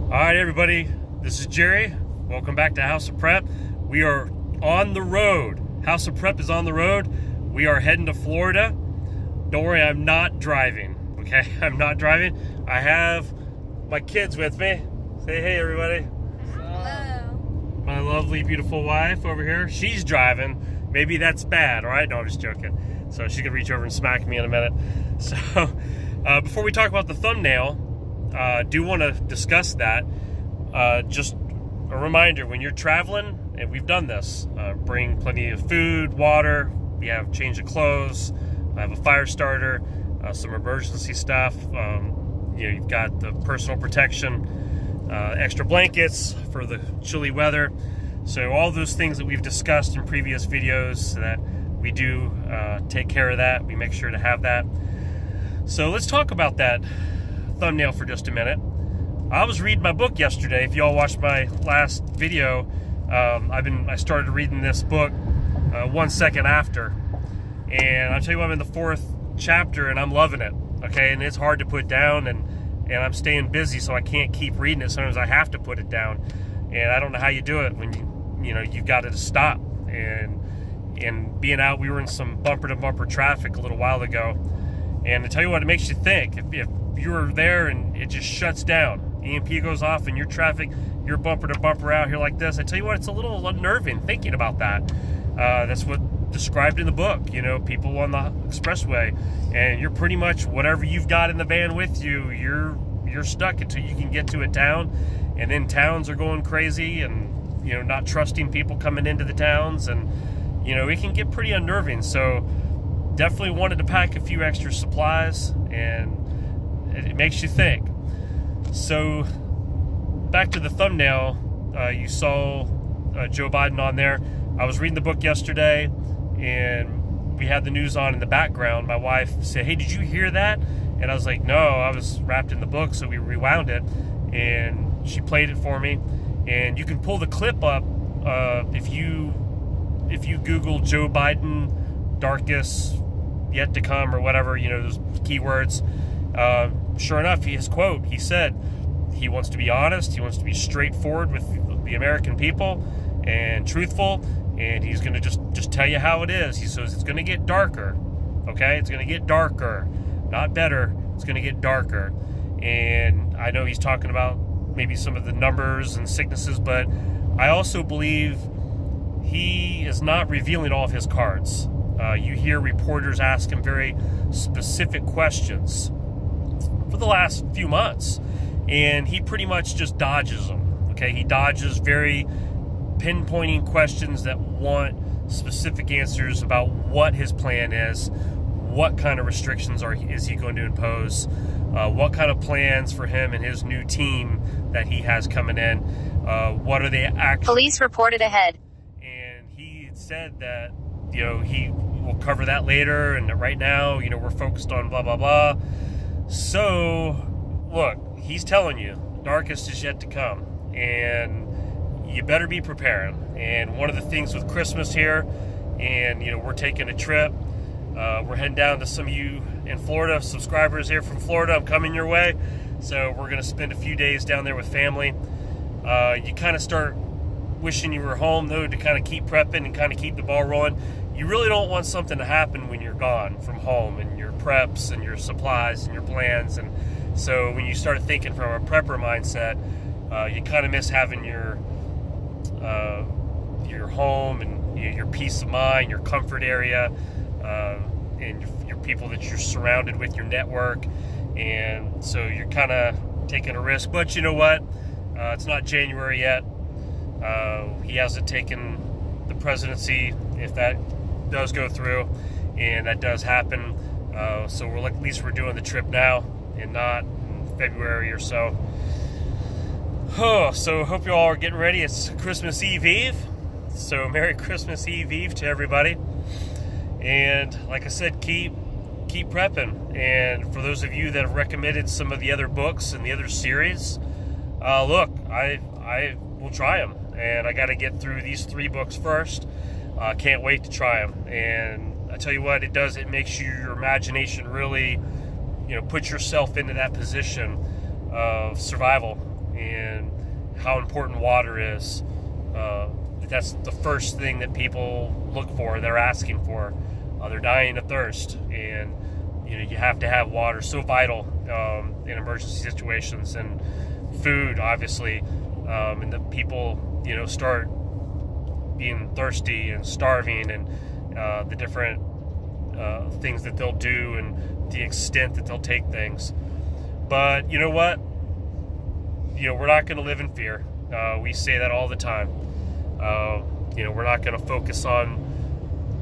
All right, everybody, this is Jerry. Welcome back to House of Prep. We are on the road. House of Prep is on the road. We are heading to Florida. Don't worry, I'm not driving, okay? I'm not driving. I have my kids with me. Say hey, everybody. Hello. My lovely, beautiful wife over here. She's driving. Maybe that's bad, all right? No, I'm just joking. So she's gonna reach over and smack me in a minute. So before we talk about the thumbnail, do want to discuss that. Just a reminder, when you're traveling, and we've done this, bring plenty of food, water, we have change of clothes, I have a fire starter, some emergency stuff, you've got the personal protection, extra blankets for the chilly weather. So all those things that we've discussed in previous videos, so that we do take care of that. We make sure to have that. So let's talk about that thumbnail for just a minute. I was reading my book yesterday. If y'all watched my last video, I started reading this book 1 second after, and I'll tell you what, I'm in the 4th chapter and I'm loving it. Okay, and it's hard to put down, and I'm staying busy, so I can't keep reading it. Sometimes I have to put it down, and I don't know how you do it when you've got to stop. And being out, we were in some bumper to bumper traffic a little while ago, and to tell you what, it makes you think. If you're there and it just shuts down, EMP goes off and your traffic, you're bumper to bumper out here like this, I tell you what, it's a little unnerving thinking about that. That's what described in the book, people on the expressway, and you're pretty much, whatever you've got in the van with you, you're stuck until you can get to a town. And then towns are going crazy, and not trusting people coming into the towns, and it can get pretty unnerving. So definitely wanted to pack a few extra supplies, and it makes you think. So back to the thumbnail, you saw Joe Biden on there. I was reading the book yesterday, and we had the news on in the background. My wife said, "Hey, did you hear that?" And I was like, "No, I was wrapped in the book," so we rewound it, and she played it for me. And you can pull the clip up if you Google Joe Biden, darkest yet to come, or whatever, those keywords. Sure enough, his quote, he said he wants to be honest, he wants to be straightforward with the American people and truthful, and he's going to just tell you how it is. He says it's going to get darker, okay? It's going to get darker, not better. It's going to get darker. And I know he's talking about maybe some of the numbers and sicknesses, but I also believe he is not revealing all of his cards. You hear reporters ask him very specific questions for the last few months, and he pretty much just dodges them. Okay, he dodges very pinpointing questions that want specific answers about what his plan is, what kind of restrictions is he going to impose, what kind of plans for him and his new team that he has coming in, what are they actually... Police reported ahead. And he said that, he will cover that later, and that right now, we're focused on blah, blah, blah. So, look, he's telling you, darkest is yet to come, and you better be preparing. And one of the things with Christmas here, and, we're taking a trip, we're heading down to some of you in Florida, subscribers here from Florida. I'm coming your way, so we're going to spend a few days down there with family. You kind of start wishing you were home, though, to kind of keep prepping and kind of keep the ball rolling. You really don't want something to happen when you're gone from home, and your preps and your supplies and your plans. And so when you start thinking from a prepper mindset, you kind of miss having your home and your peace of mind, your comfort area, and your people that you're surrounded with, your network. And so you're kind of taking a risk. But you know what? It's not January yet. He hasn't taken the presidency, if that does go through, and that does happen. So at least we're doing the trip now and not in February or so. So hope you all are getting ready. It's Christmas Eve. So Merry Christmas Eve to everybody. And like I said, keep prepping. And for those of you that have recommended some of the other books and the other series, look, I will try them. And I got to get through these 3 books first. Can't wait to try them. And I tell you what, it makes your imagination really, put yourself into that position of survival and how important water is. That's the first thing that people look for, they're asking for. They're dying of thirst, and you have to have water, so vital in emergency situations. And food, obviously, and the people start being thirsty and starving, and the different things that they'll do and the extent that they'll take things. But you know what? We're not going to live in fear. We say that all the time. We're not going to focus on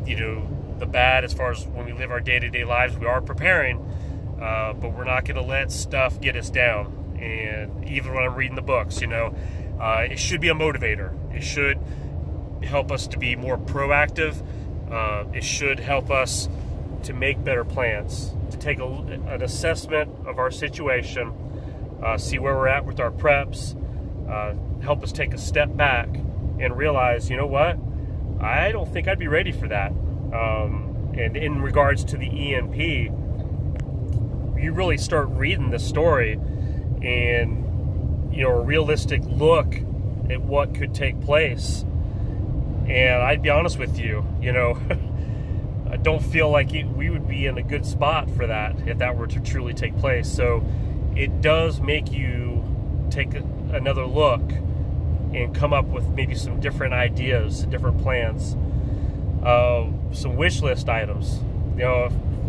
the bad as far as when we live our day-to-day lives. We are preparing, but we're not going to let stuff get us down. And even when I'm reading the books, it should be a motivator. It should help us to be more proactive. It should help us to make better plans, to take an assessment of our situation, see where we're at with our preps, help us take a step back and realize, you know what, I don't think I'd be ready for that. And in regards to the EMP, you really start reading the story and a realistic look at what could take place. And I'd be honest with you, I don't feel like we would be in a good spot for that if that were to truly take place. So it does make you take another look and come up with maybe some different ideas, different plans, some wish list items.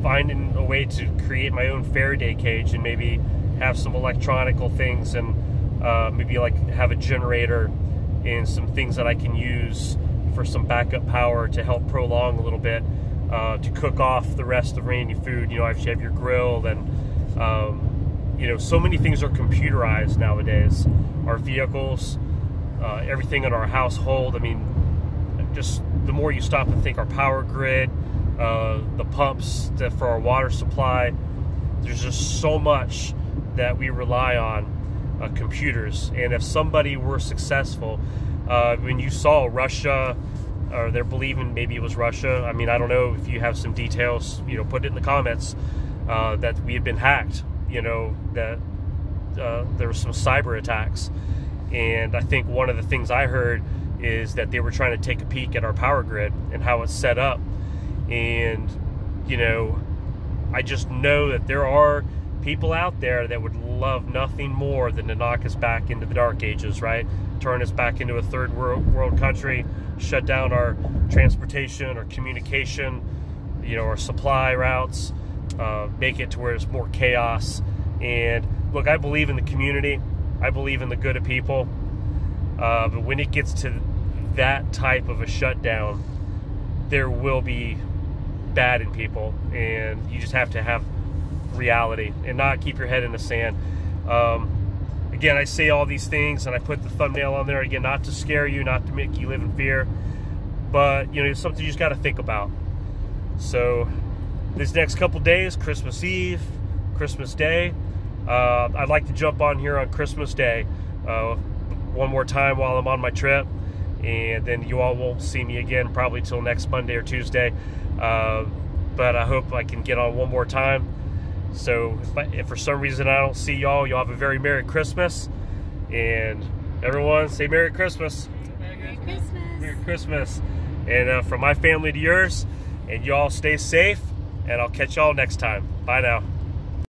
Finding a way to create my own Faraday cage and maybe have some electronical things, and maybe like have a generator and some things that I can use for some backup power to help prolong a little bit, to cook off the rest of rainy food. If you have your grill, and so many things are computerized nowadays. Our vehicles, everything in our household. I mean, just the more you stop and think, our power grid, the pumps for our water supply, there's just so much that we rely on computers. And if somebody were successful, when you saw Russia, or they're believing maybe it was Russia, I mean, I don't know if you have some details, put it in the comments, that we had been hacked, that there were some cyber attacks. And I think one of the things I heard is that they were trying to take a peek at our power grid and how it's set up. And, I just know that there are people out there that would love nothing more than to knock us back into the dark ages, right? Turn us back into a third world country, shut down our transportation, our communication, our supply routes, make it to where it's more chaos. And look, I believe in the community. I believe in the good of people. But when it gets to that type of a shutdown, there will be bad in people, and you just have to have reality and not keep your head in the sand. Again, I say all these things, and I put the thumbnail on there again, not to scare you, not to make you live in fear, but it's something you just got to think about. So this next couple days, Christmas Eve, Christmas Day, I'd like to jump on here on Christmas Day one more time while I'm on my trip, and then you all won't see me again probably till next Monday or Tuesday, but I hope I can get on one more time. So if for some reason I don't see y'all have a very Merry Christmas, and everyone say Merry Christmas. Merry Christmas. Merry Christmas. And from my family to yours, and y'all stay safe, and I'll catch y'all next time. Bye now.